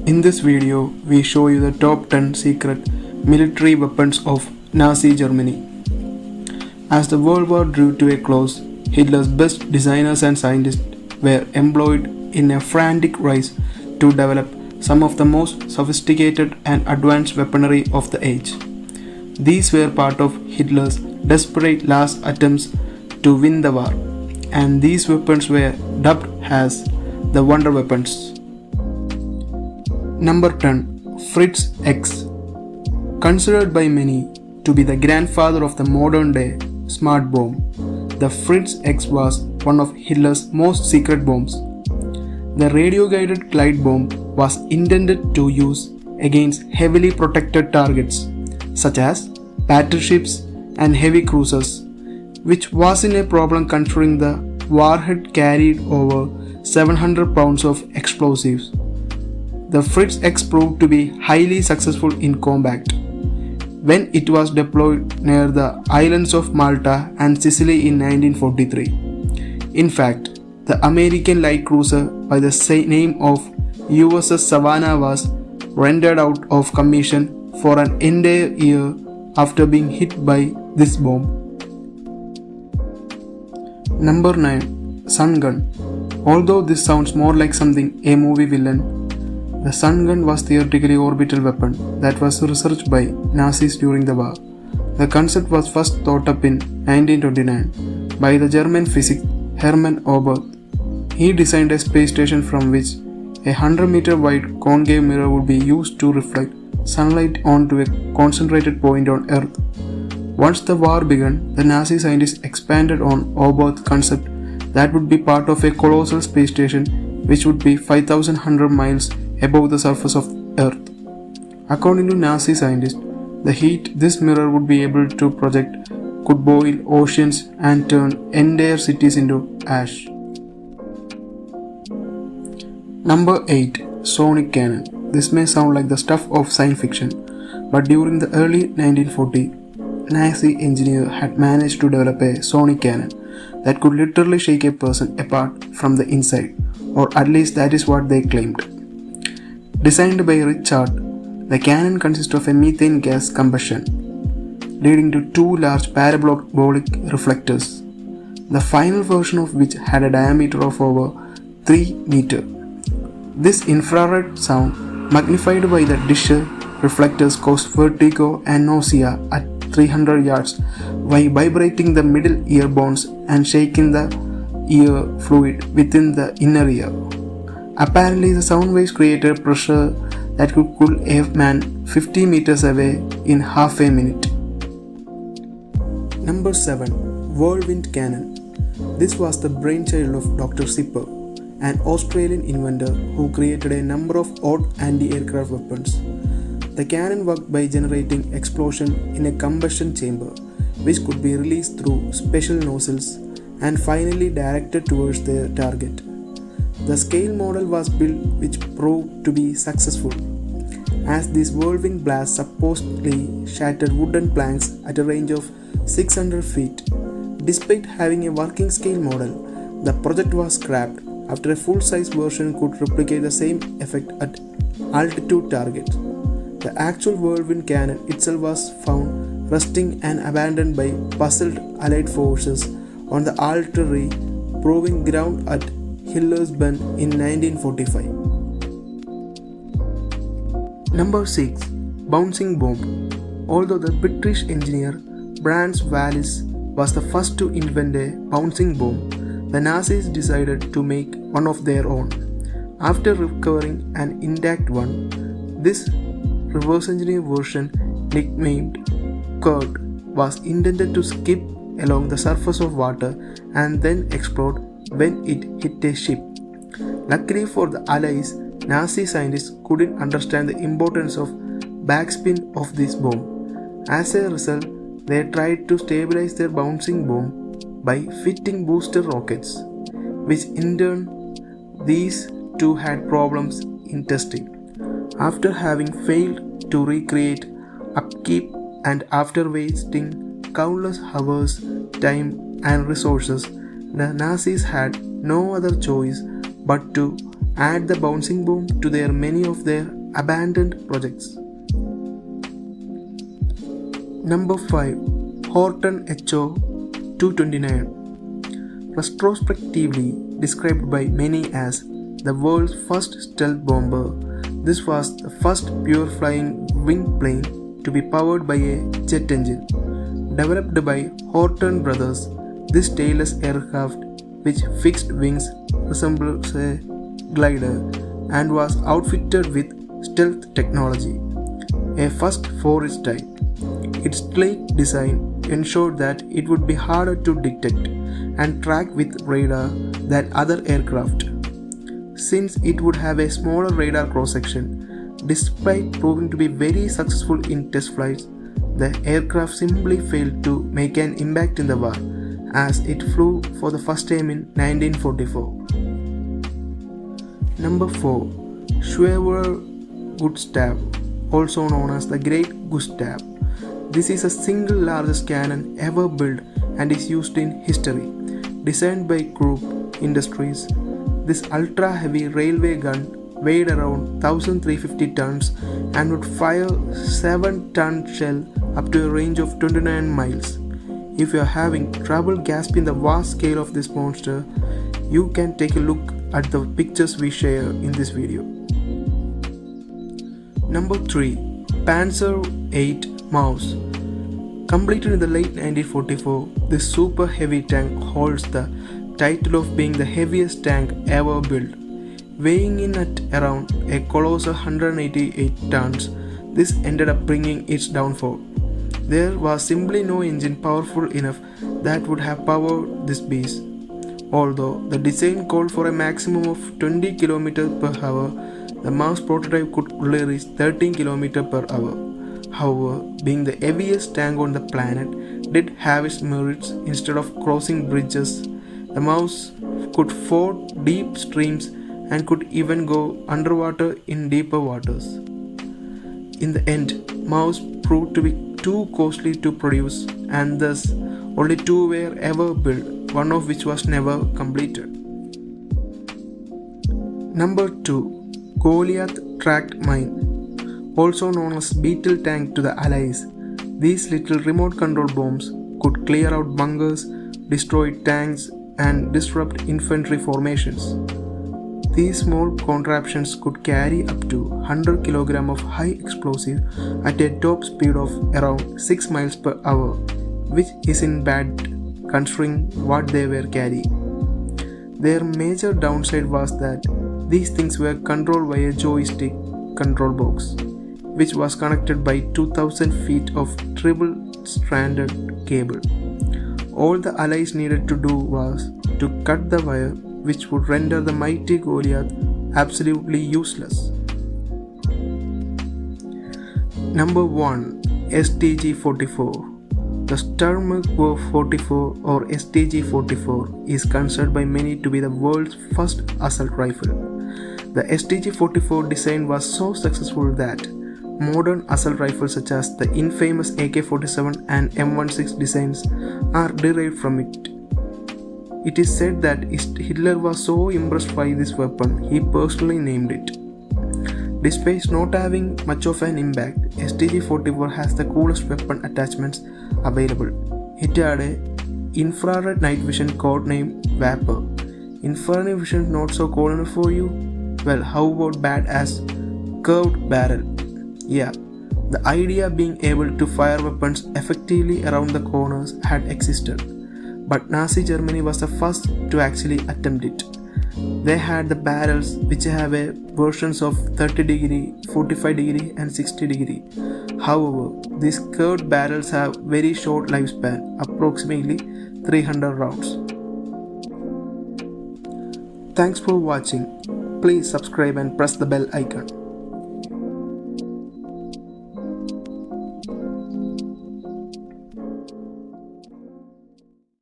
In this video, we show you the top 10 secret military weapons of Nazi Germany. As the World War drew to a close, Hitler's best designers and scientists were employed in a frantic race to develop some of the most sophisticated and advanced weaponry of the age. These were part of Hitler's desperate last attempts to win the war, and these weapons were dubbed as the Wonder Weapons. Number 10. Fritz X. Considered by many to be the grandfather of the modern day smart bomb, the Fritz X was one of Hitler's most secret bombs. The radio-guided glide bomb was intended to use against heavily protected targets such as battleships and heavy cruisers, which wasn't a problem considering the warhead carried over 700 pounds of explosives. The Fritz X proved to be highly successful in combat when it was deployed near the islands of Malta and Sicily in 1943. In fact, the American light cruiser by the name of USS Savannah was rendered out of commission for an entire year after being hit by this bomb. Number 9. Sun Gun. Although this sounds more like something a movie villain, the Sun Gun was theoretically orbital weapon that was researched by Nazis during the war. The concept was first thought up in 1929 by the German physicist Hermann Oberth. He designed a space station from which a 100-meter wide concave mirror would be used to reflect sunlight onto a concentrated point on Earth. Once the war began, the Nazi scientists expanded on Oberth's concept that would be part of a colossal space station which would be 5,100 miles above the surface of Earth. According to Nazi scientists, the heat this mirror would be able to project could boil oceans and turn entire cities into ash. Number 8. Sonic Cannon. This may sound like the stuff of science fiction, but during the early 1940s, Nazi engineer had managed to develop a sonic cannon that could literally shake a person apart from the inside, or at least that is what they claimed. Designed by Richard, the cannon consists of a methane gas combustion, leading to two large parabolic reflectors, the final version of which had a diameter of over 3 meters. This infrared sound, magnified by the dish reflectors, caused vertigo and nausea at 300 yards by vibrating the middle ear bones and shaking the ear fluid within the inner ear. Apparently, the sound waves created pressure that could cool a man 50 meters away in half a minute. Number 7. Whirlwind Cannon. This was the brainchild of Dr. Zipper, an Australian inventor who created a number of odd anti-aircraft weapons. The cannon worked by generating explosion in a combustion chamber, which could be released through special nozzles and finally directed towards their target. The scale model was built, which proved to be successful, as these whirlwind blasts supposedly shattered wooden planks at a range of 600 feet. Despite having a working scale model, the project was scrapped after a full-size version could replicate the same effect at altitude targets. The actual whirlwind cannon itself was found rusting and abandoned by puzzled Allied forces on the artillery proving ground at Hiller's Bend in 1945. Number 6. Bouncing Bomb. Although the British engineer Brans Wallis was the first to invent a bouncing bomb, the Nazis decided to make one of their own. After recovering an intact one, this reverse engineered version, nicknamed Kurt, was intended to skip along the surface of water and then explode when it hit a ship. Luckily for the Allies, Nazi scientists couldn't understand the importance of backspin of this bomb. As a result, they tried to stabilize their bouncing bomb by fitting booster rockets, which in turn these two had problems in testing. After having failed to recreate upkeep and after wasting countless hours, time and resources, the Nazis had no other choice but to add the bouncing bomb to many of their abandoned projects. Number 5. Horten Ho 229. Retrospectively described by many as the world's first stealth bomber, this was the first pure flying winged plane to be powered by a jet engine. Developed by Horten brothers, this tailless aircraft, which fixed wings, resembles a glider and was outfitted with stealth technology, a first for its type. Its sleek design ensured that it would be harder to detect and track with radar than other aircraft. Since it would have a smaller radar cross-section, despite proving to be very successful in test flights, the aircraft simply failed to make an impact in the war, as it flew for the first time in 1944. Number 4. Führer Gustav, also known as the Great Gustav. This is the single largest cannon ever built and is used in history. Designed by Krupp Industries, this ultra-heavy railway gun weighed around 1,350 tons and would fire 7-ton shell up to a range of 29 miles. If you are having trouble grasping the vast scale of this monster, you can take a look at the pictures we share in this video. Number 3. Panzer VIII Mouse. Completed in the late 1944, this super heavy tank holds the title of being the heaviest tank ever built. Weighing in at around a colossal 188 tons, this ended up bringing its downfall. There was simply no engine powerful enough that would have powered this beast. Although the design called for a maximum of 20 km per hour, the Mouse prototype could only reach 13 km per hour. However, being the heaviest tank on the planet did have its merits. Instead of crossing bridges, the Mouse could ford deep streams and could even go underwater in deeper waters. In the end, Mouse proved to be too costly to produce, and thus only 2 were ever built, one of which was never completed. Number 2. Goliath Tracked Mi, also known as Beetle tank to the Allies. These little remote control bombs could clear out bunkers, destroy tanks, and disrupt infantry formations. These small contraptions could carry up to 100 kg of high explosive at a top speed of around 6 miles per hour, which isn't bad considering what they were carrying. Their major downside was that these things were controlled by a joystick control box, which was connected by 2000 feet of triple-stranded cable. All the Allies needed to do was to cut the wire, which would render the mighty Goliath absolutely useless. Number 1. STG-44. The Sturmgewehr 44 or STG-44 is considered by many to be the world's first assault rifle. The STG-44 design was so successful that modern assault rifles such as the infamous AK-47 and M16 designs are derived from it. It is said that Hitler was so impressed by this weapon, he personally named it. Despite not having much of an impact, STG-44 has the coolest weapon attachments available. It had an infrared night vision codename Vapor. Infrared vision not so cool enough for you? Well, how about badass curved barrel? Yeah, the idea being able to fire weapons effectively around the corners had existed, but Nazi Germany was the first to actually attempt it. They had the barrels which have versions of 30 degree, 45 degree and 60 degree. However, these curved barrels have very short lifespan, approximately 300 rounds. Thanks for watching. Please subscribe and press the bell icon.